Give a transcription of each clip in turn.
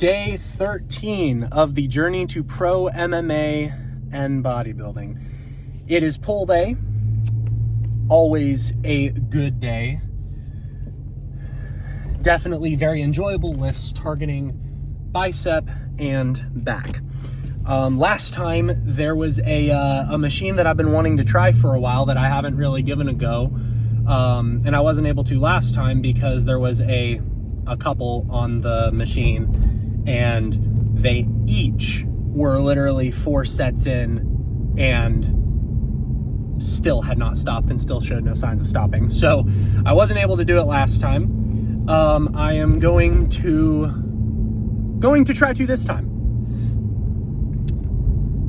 Day 13 of the journey to pro MMA and bodybuilding. It is pull day. Always a good day. Definitely very enjoyable lifts targeting bicep and back. Last time there was a machine that I've been wanting to try for a while that I haven't really given a go. And I wasn't able to last time because there was a couple on the machine and they each were literally 4 sets in and still had not stopped and still showed no signs of stopping. So I wasn't able to do it last time. I am going to try to this time.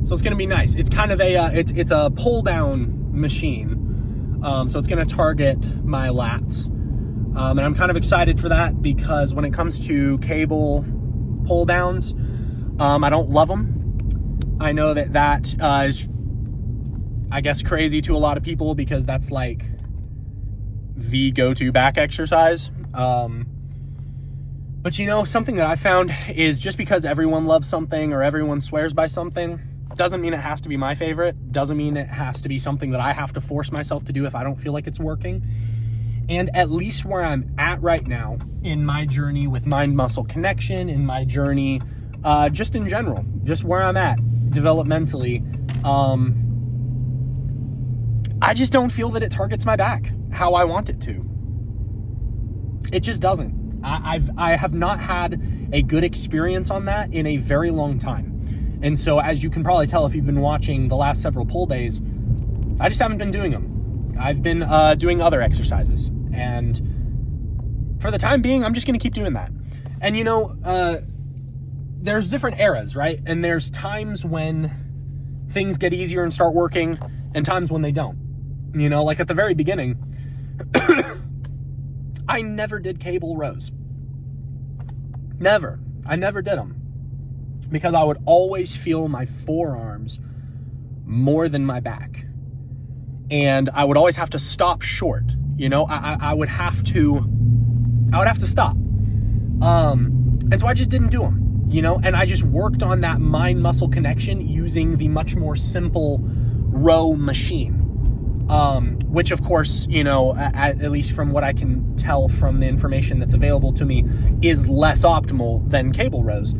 So it's going to be nice. It's kind of it's a pull down machine. So it's going to target my lats. And I'm kind of excited for that because when it comes to cable pull downs, I don't love them. I know that is, I guess, crazy to a lot of people because that's like the go-to back exercise. But you know, something that I found is just because everyone loves something or everyone swears by something doesn't mean it has to be my favorite. Doesn't mean it has to be something that I have to force myself to do if I don't feel like it's working. And at least where I'm at right now in my journey with mind-muscle connection, in my journey, just in general, just where I'm at developmentally, I just don't feel that it targets my back how I want it to. It just doesn't. I have not had a good experience on that in a very long time. And so as you can probably tell if you've been watching the last several pull days, I just haven't been doing them. I've been doing other exercises. And for the time being, I'm just going to keep doing that. And you know, there's different eras, right? And there's times when things get easier and start working and times when they don't. You know, like at the very beginning, I never did cable rows. Never. I never did them. Because I would always feel my forearms more than my back. And I would always have to stop short. You know, I would have to stop. And so I just didn't do them, you know, and I just worked on that mind-muscle connection using the much more simple row machine. Which of course, you know, at least from what I can tell from the information that's available to me, is less optimal than cable rows.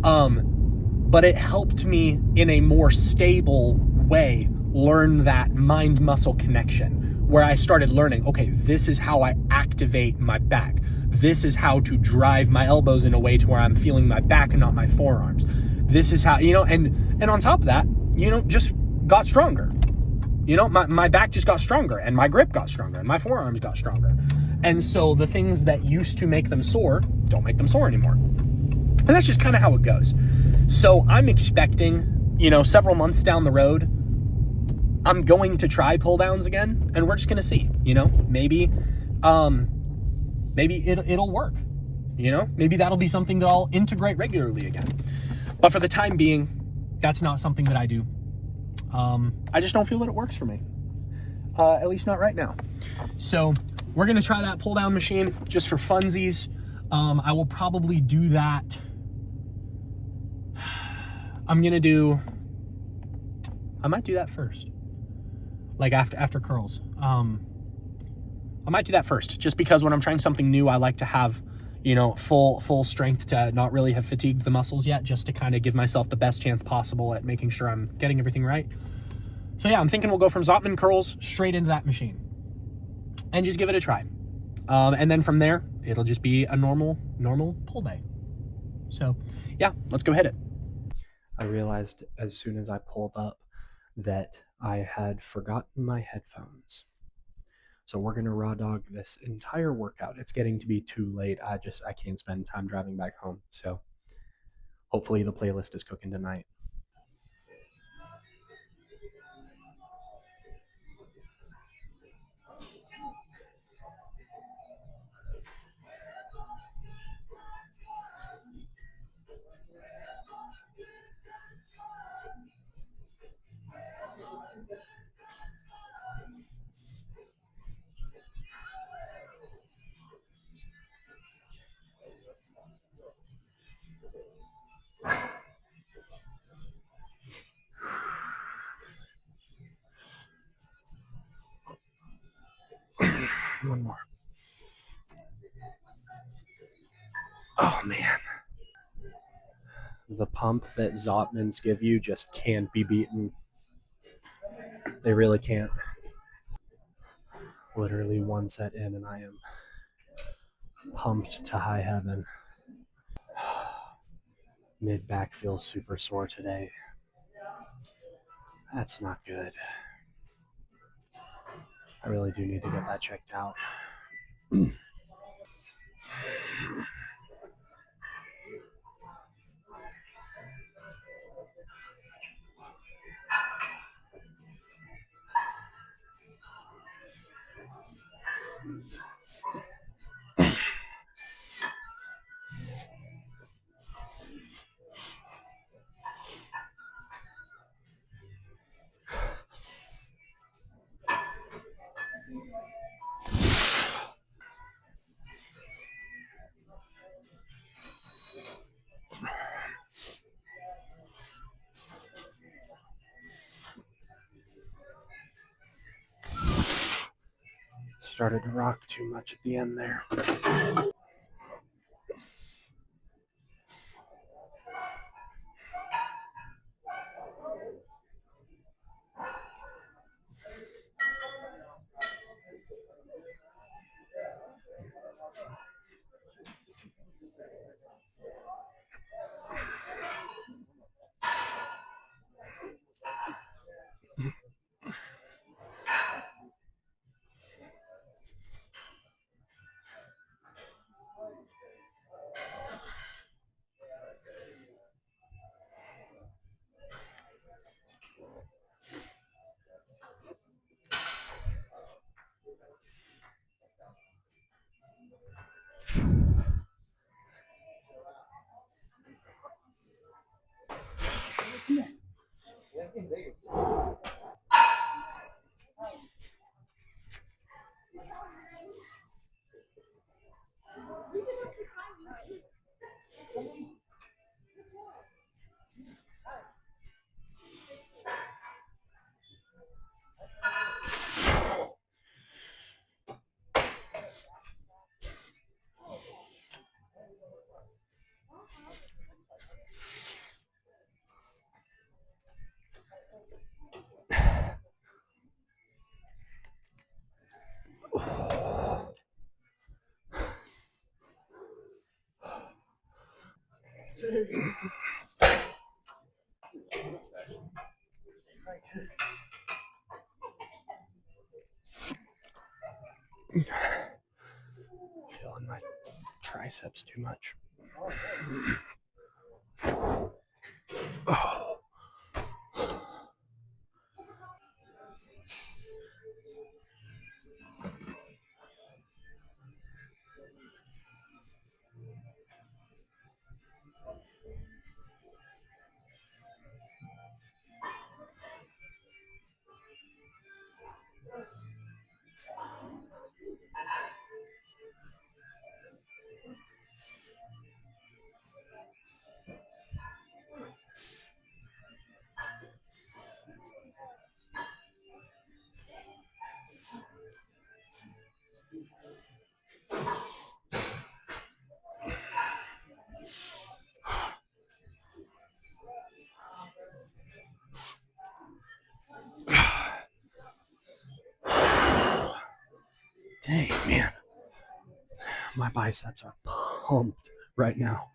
But it helped me in a more stable way learn that mind-muscle connection where I started learning, okay, this is how I activate my back. This is how to drive my elbows in a way to where I'm feeling my back and not my forearms. This is how, you know, and on top of that, you know, just got stronger. You know, my back just got stronger and my grip got stronger and my forearms got stronger. And so the things that used to make them sore don't make them sore anymore. And that's just kind of how it goes. So I'm expecting, you know, several months down the road, I'm going to try pull downs again, and we're just going to see, you know, maybe it'll work, you know, maybe that'll be something that I'll integrate regularly again. But for the time being, that's not something that I do. I just don't feel that it works for me, at least not right now. So we're going to try that pull down machine just for funsies. I will probably do that. I might do that first, like after curls. I might do that first, just because when I'm trying something new, I like to have, you know, full strength to not really have fatigued the muscles yet, just to kind of give myself the best chance possible at making sure I'm getting everything right. So yeah, I'm thinking we'll go from Zotman curls straight into that machine and just give it a try. And then from there, it'll just be a normal pull day. So yeah, let's go hit it. I realized as soon as I pulled up that I had forgotten my headphones. So we're going to raw dog this entire workout. It's getting to be too late. I can't spend time driving back home. So hopefully the playlist is cooking tonight. One more. Oh, man. The pump that Zotmans give you just can't be beaten. They really can't. Literally one set in and I am pumped to high heaven. Mid back feels super sore today. That's not good. I really do need to get that checked out. Started to rock too much at the end there. Feeling my triceps too much. Oh. Dang, man. My biceps are pumped right now.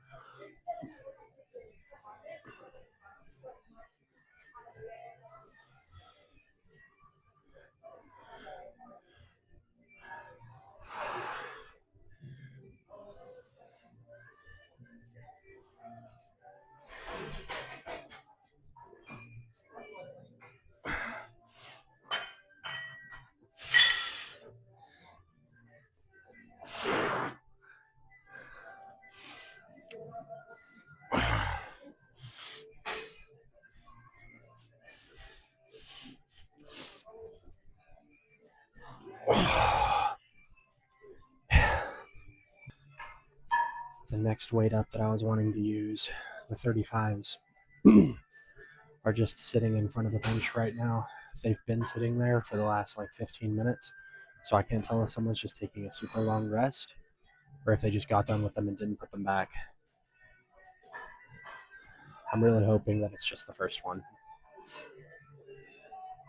the next weight up that I was wanting to use, the 35s, are just sitting in front of the bench right now. They've been sitting there for the last like 15 minutes, so I can't tell if someone's just taking a super long rest or if they just got done with them and didn't put them back. I'm really hoping that it's just the first one.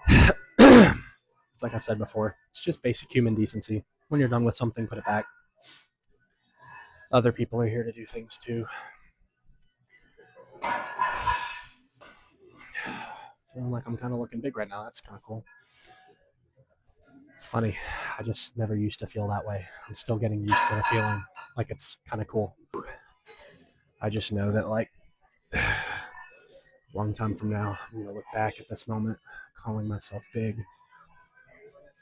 It's like I've said before, it's just basic human decency. When you're done with something, put it back. Other people are here to do things too. Feeling like I'm kind of looking big right now. That's kind of cool. It's funny. I just never used to feel that way. I'm still getting used to the feeling. Like it's kind of cool. I just know that like a long time from now, I'm going to look back at this moment, calling myself big,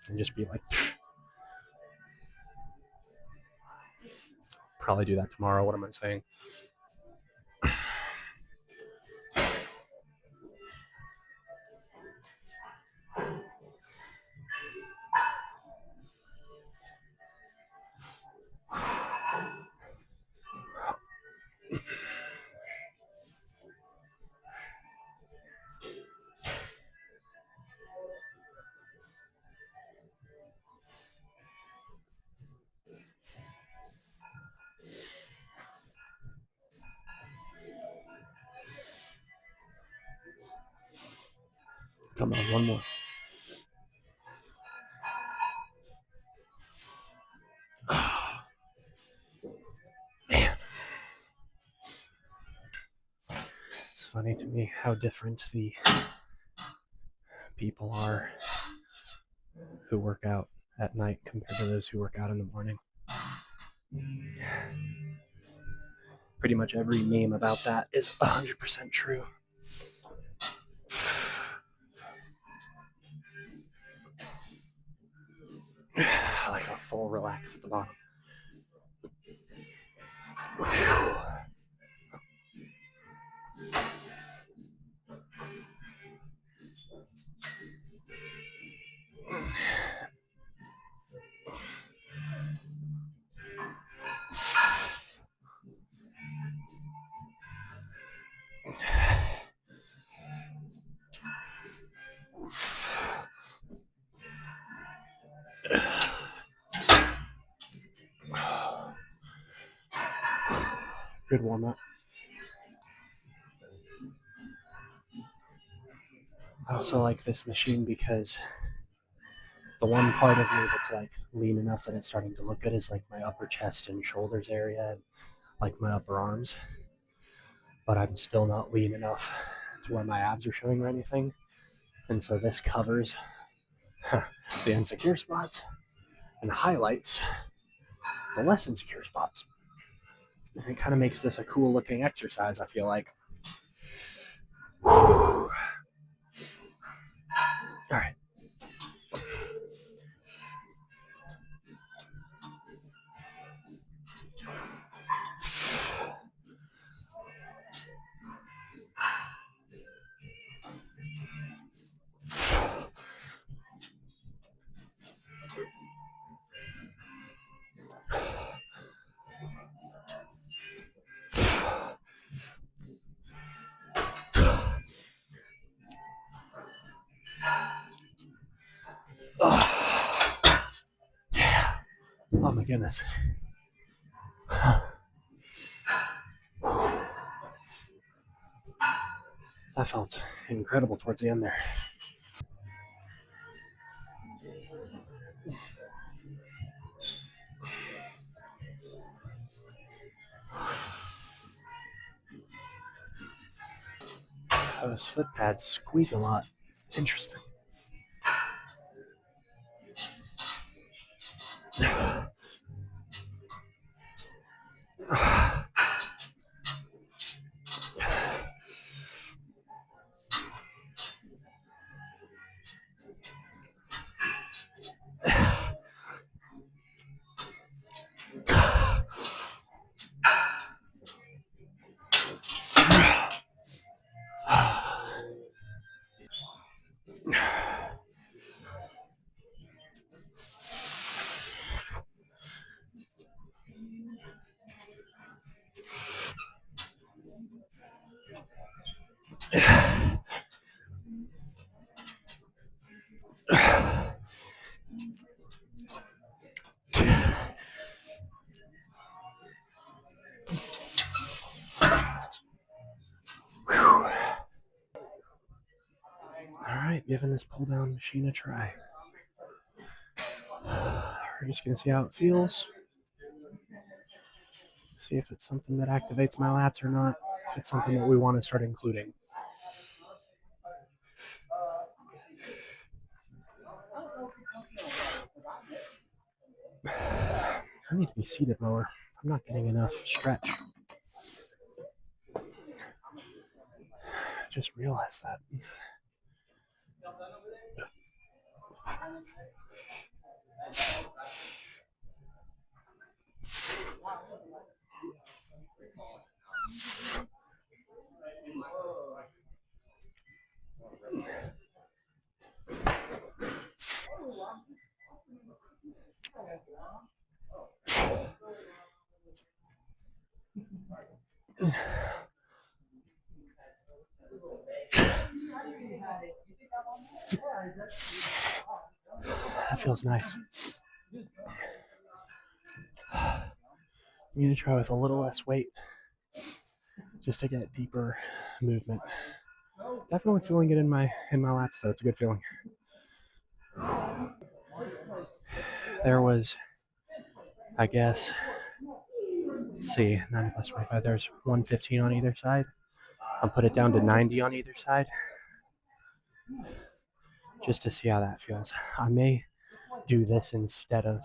and just be like, probably do that tomorrow. What am I saying? Come on, one more. Man. It's funny to me how different the people are who work out at night compared to those who work out in the morning. Pretty much every meme about that is 100% true. Like a full relax at the bottom. Good warm up. I also like this machine because the one part of me that's like lean enough that it's starting to look good is like my upper chest and shoulders area and like my upper arms. But I'm still not lean enough to where my abs are showing or anything. And so this covers the insecure spots and highlights the less insecure spots. And it kind of makes this a cool looking exercise, I feel like. All right. Oh my goodness. That felt incredible towards the end there. Those foot pads squeak a lot. Interesting. All right, giving this pull down machine a try. We're just gonna see how it feels. See if it's something that activates my lats or not. If it's something that we want to start including. I need to be seated lower. I'm not getting enough stretch. I just realized that. That feels nice. I'm gonna try with a little less weight just to get deeper movement. Definitely feeling it in my lats though. It's a good feeling. There was, I guess, let's see, 90 plus 25. There's 115 on either side. I'll put it down to 90 on either side just to see how that feels. I may do this instead of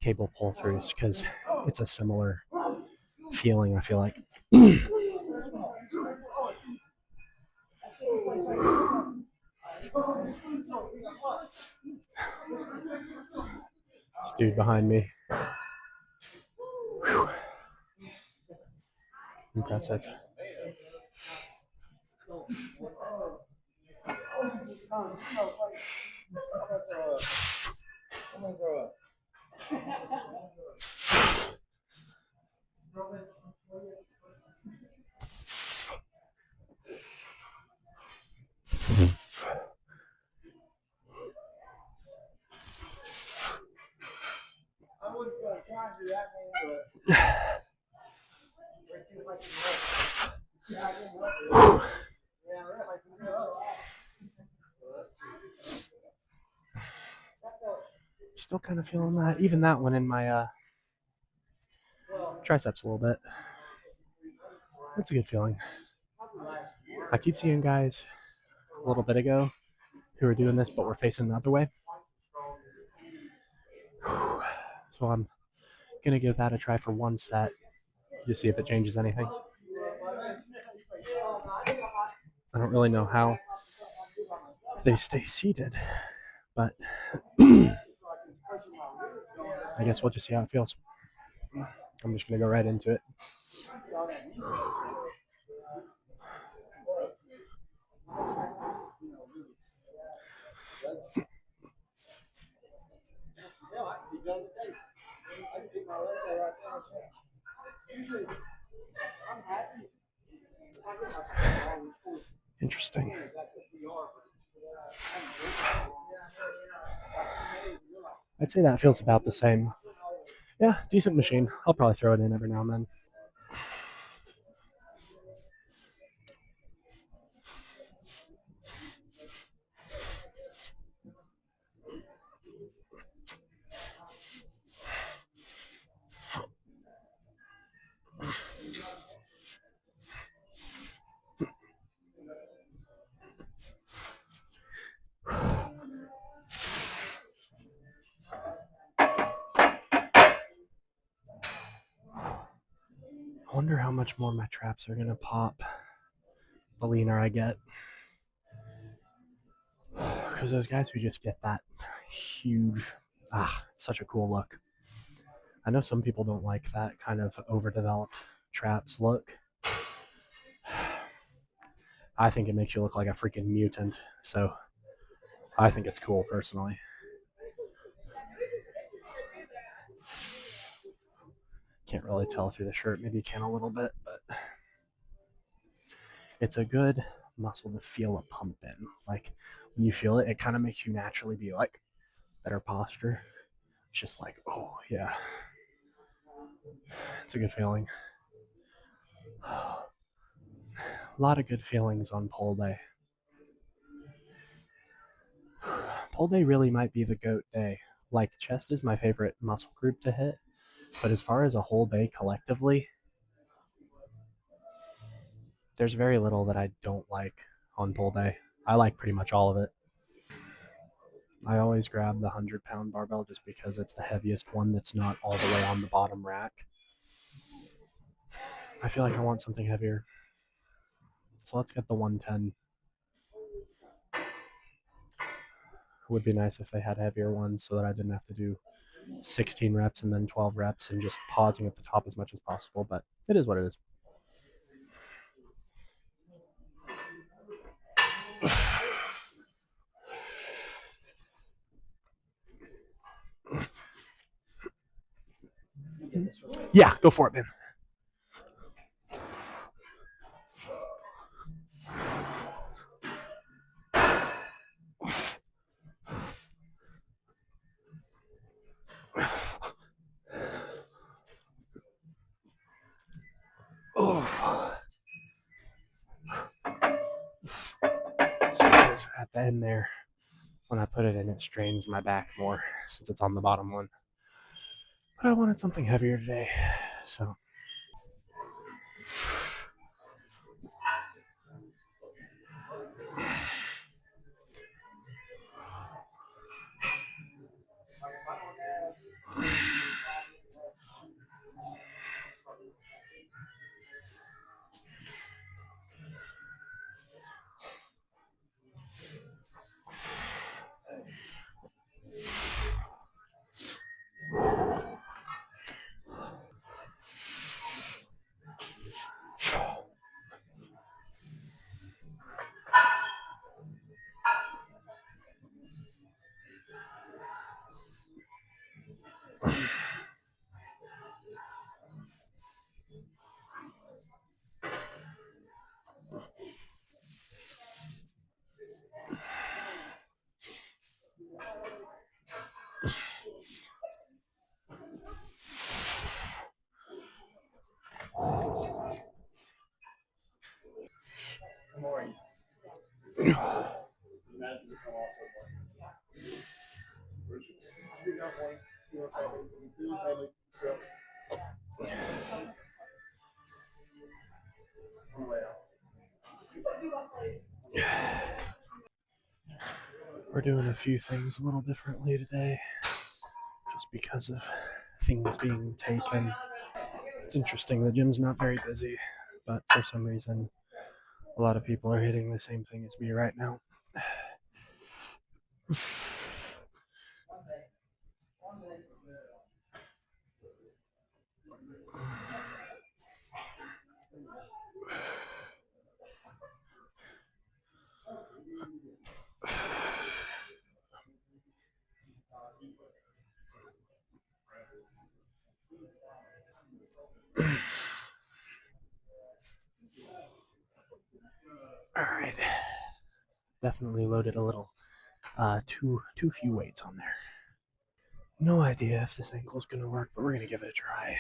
cable pull throughs because it's a similar feeling, I feel like. This dude behind me. Whew. Impressive. Still kind of feeling that, even that one in my triceps a little bit. That's a good feeling. I keep seeing guys a little bit ago who are doing this, but we're facing the other way. So I'm going to give that a try for one set, just see if it changes anything. I don't really know how they stay seated, but I guess we'll just see how it feels. I'm just going to go right into it. Interesting. I'd say that feels about the same. Yeah, decent machine. I'll probably throw it in every now and then. I wonder how much more my traps are going to pop the leaner I get. Because those guys who just get that huge, it's such a cool look. I know some people don't like that kind of overdeveloped traps look. I think it makes you look like a freaking mutant. So I think it's cool personally. Can't really tell through the shirt. Maybe you can a little bit, but It's a good muscle to feel a pump in. Like when you feel it, it kind of makes you naturally be like better posture. It's just like, oh yeah, it's a good feeling. A lot of good feelings on pull day. Pull day really might be the GOAT day. Like chest is my favorite muscle group to hit, but as far as a whole day collectively, there's very little that I don't like on pull day. I like pretty much all of it. I always grab the 100-pound barbell just because it's the heaviest one that's not all the way on the bottom rack. I feel like I want something heavier. So let's get the 110. It would be nice if they had heavier ones so that I didn't have to do 16 reps and then 12 reps and just pausing at the top as much as possible, but it is what it is. Yeah, go for it, man. Oh. So at the end there, when I put it in, it strains my back more since it's on the bottom one. But I wanted something heavier today, so. We're doing a few things a little differently today just because of things being taken. It's interesting, the gym's not very busy, but for some reason, a lot of people are hitting the same thing as me right now. All right, definitely loaded a little too few weights on there. No idea if this ankle's gonna work, but we're gonna give it a try.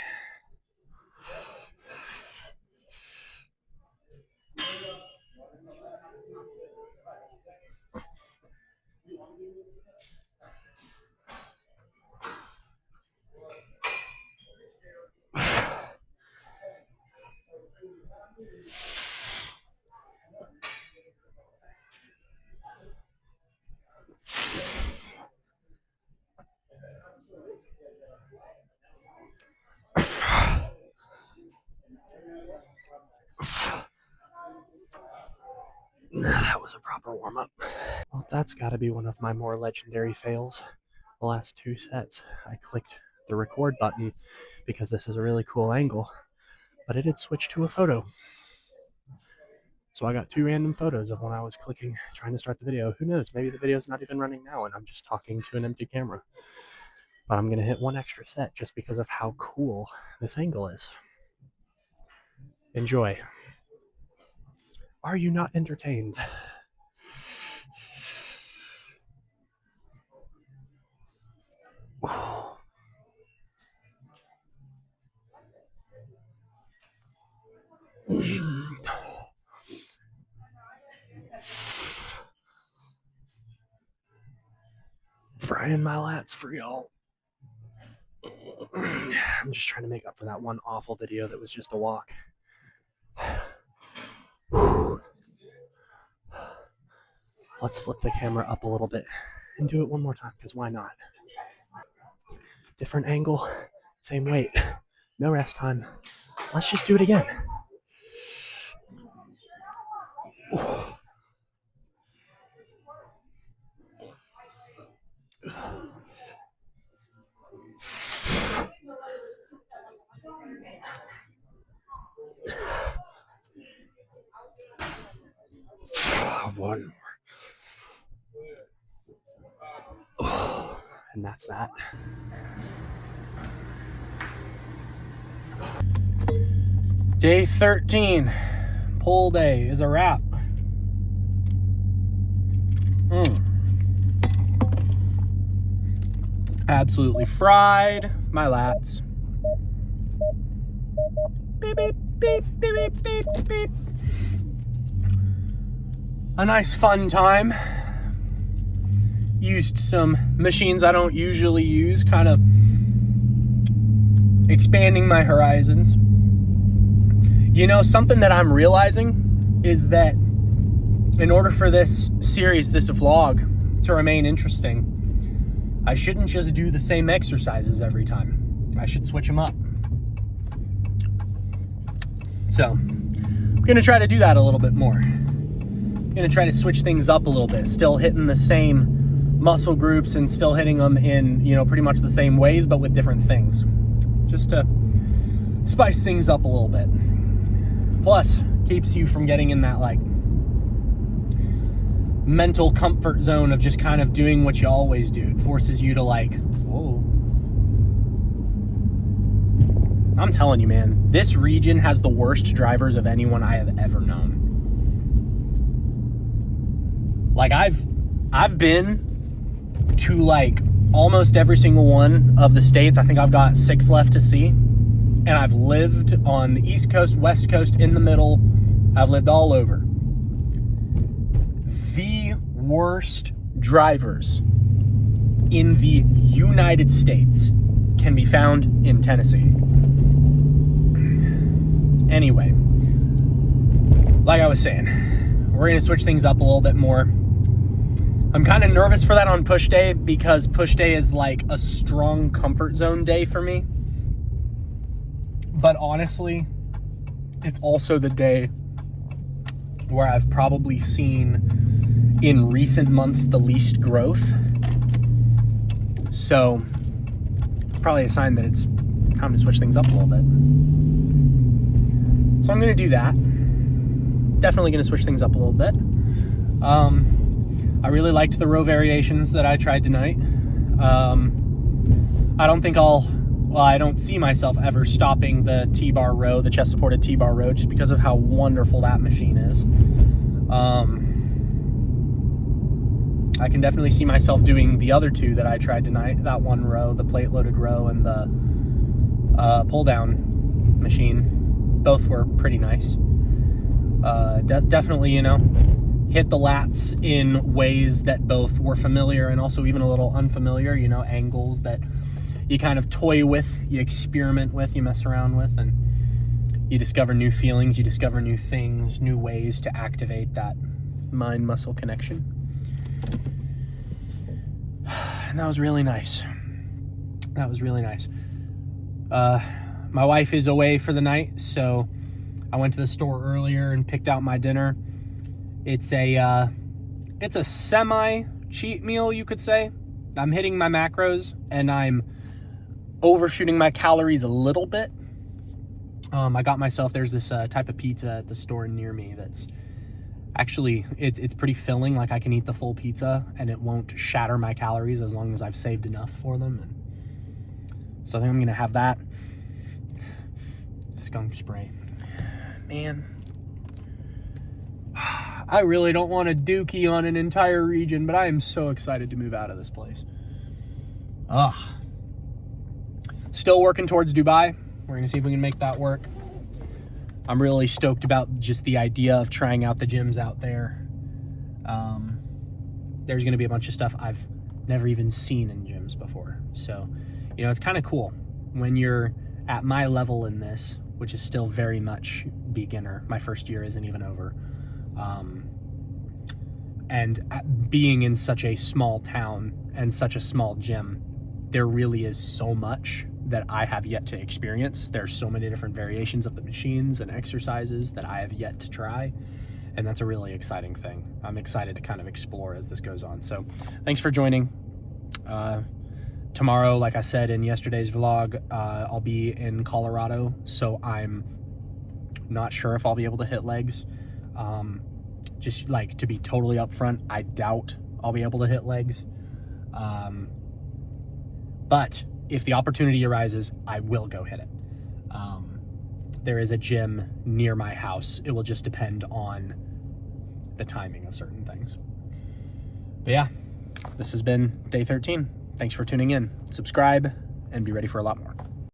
That was a proper warm up. Well, that's got to be one of my more legendary fails. The last two sets, I clicked the record button because this is a really cool angle, but it had switched to a photo. So I got two random photos of when I was clicking, trying to start the video. Who knows? Maybe the video's not even running now and I'm just talking to an empty camera. But I'm going to hit one extra set just because of how cool this angle is. Enjoy. Are you not entertained? Frying my lats for y'all. I'm just trying to make up for that one awful video that was just a walk. Let's flip the camera up a little bit and do it one more time, because why not? Different angle, same weight, no rest time. Let's just do it again. One more. And that's that. Day 13, pull day, is a wrap. Absolutely fried my lats. Beep, beep, beep, beep, beep, beep, beep. A nice fun time. Used some machines I don't usually use, kind of expanding my horizons. You know, something that I'm realizing is that in order for this series, this vlog, to remain interesting, I shouldn't just do the same exercises every time. I should switch them up. So, I'm gonna try to do that a little bit more. I'm gonna try to switch things up a little bit, still hitting the same muscle groups and still hitting them in, you know, pretty much the same ways, but with different things. Just to spice things up a little bit. Plus, keeps you from getting in that, like, mental comfort zone of just kind of doing what you always do. It forces you to, like, whoa. I'm telling you, man, this region has the worst drivers of anyone I have ever known. Like, I've been to, like, almost every single one of the states. I think I've got 6 left to see. And I've lived on the East Coast, West Coast, in the middle. I've lived all over. The worst drivers in the United States can be found in Tennessee. Anyway, like I was saying, we're going to switch things up a little bit more. I'm kind of nervous for that on push day, because push day is like a strong comfort zone day for me. But honestly, it's also the day where I've probably seen in recent months the least growth. So it's probably a sign that it's time to switch things up a little bit. So I'm going to do that. Definitely going to switch things up a little bit. I really liked the row variations that I tried tonight. I don't see myself ever stopping the T-bar row, the chest supported T-bar row, just because of how wonderful that machine is. I can definitely see myself doing the other two that I tried tonight, that one row, the plate loaded row, and the pull down machine. Both were pretty nice. Definitely, you know, hit the lats in ways that both were familiar and also even a little unfamiliar, you know, angles that you kind of toy with, you experiment with, you mess around with, and you discover new feelings, you discover new things, new ways to activate that mind-muscle connection. And that was really nice. That was really nice. My wife is away for the night, so I went to the store earlier and picked out my dinner. It's a semi-cheat meal, you could say. I'm hitting my macros, and I'm overshooting my calories a little bit. I got myself, there's this type of pizza at the store near me that's actually, it's pretty filling. Like, I can eat the full pizza and it won't shatter my calories as long as I've saved enough for them. And so I think I'm gonna have that. Skunk spray, man. I really don't want a dookie on an entire region, but I am so excited to move out of this place. Ugh. Still working towards Dubai. We're going to see if we can make that work. I'm really stoked about just the idea of trying out the gyms out there. There's going to be a bunch of stuff I've never even seen in gyms before. So, you know, it's kind of cool when you're at my level in this, which is still very much beginner. My first year isn't even over. And being in such a small town and such a small gym, there really is so much that I have yet to experience. There's so many different variations of the machines and exercises that I have yet to try. And that's a really exciting thing. I'm excited to kind of explore as this goes on. So thanks for joining. Tomorrow, like I said in yesterday's vlog, I'll be in Colorado. So I'm not sure if I'll be able to hit legs. Just like to be totally upfront, I doubt I'll be able to hit legs. But if the opportunity arises, I will go hit it. There is a gym near my house. It will just depend on the timing of certain things. But yeah, this has been day 13. Thanks for tuning in. Subscribe and be ready for a lot more.